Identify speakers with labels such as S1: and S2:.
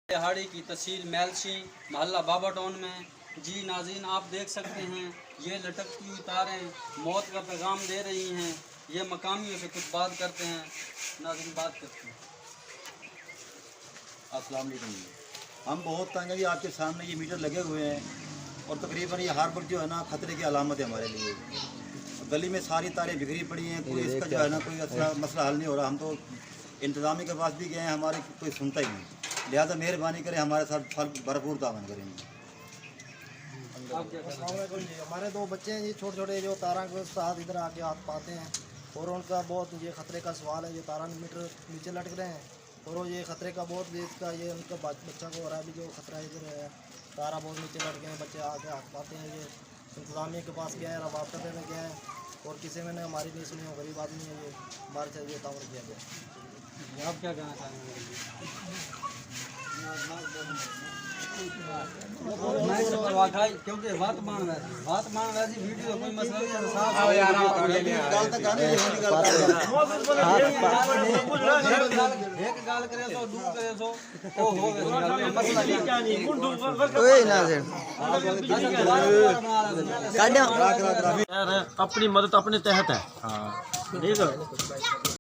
S1: दिहाड़ी की तहसील मैलसी मोहल्ला बाबा टाउन में जी नाज़रीन आप देख सकते हैं ये लटकती हुई तारें मौत का पैगाम दे रही हैं। ये मकामियों से कुछ बात करते हैं। नाज़रीन बात करते हैं।
S2: अस्सलाम वालेकुम। हम बहुत तंग हैं, आपके सामने ये मीटर लगे हुए हैं और तकरीबन ये हर वक्त जो है ना खतरे की अलामत है हमारे लिए। गली में सारी तारें बिखरी पड़ी हैं, कोई इसका जो है ना कोई मसला हल नहीं हो रहा। हम तो इंतज़ामी के पास भी गए हैं, हमारे कोई सुनता ही नहीं। लिहाजा मेहरबानी करें, हमारे साथ फल भरपूर तावन करेंगे।
S3: हमारे दो बच्चे हैं जी, छोटे छोटे, जो तारा के साथ इधर आके हाथ पाते हैं और उनका बहुत ये खतरे का सवाल है। ये तारा मीटर नीचे लटक रहे हैं और ये खतरे का बहुत इसका ये उनका बच्चा को हो रहा है। अभी जो खतरा इधर है, तारा बहुत नीचे लटक गए हैं, बच्चे आके हाथ पाते हैं। ये इंतज़ामिया के पास गया है, रवाबता देने गया है और किसी में ने हमारी नहीं सुनी। गरीब आदमी है, ये बाहर से ये तावर किया गया।
S1: आप क्या कहना चाहेंगे? क्योंकि बात मान वैसी वीडियो कोई मसला नहीं है। साफ एक गाल करे सो दू करे सो ओ हो गया मसला
S4: अपनी मदद अपने तहत है। ठीक है।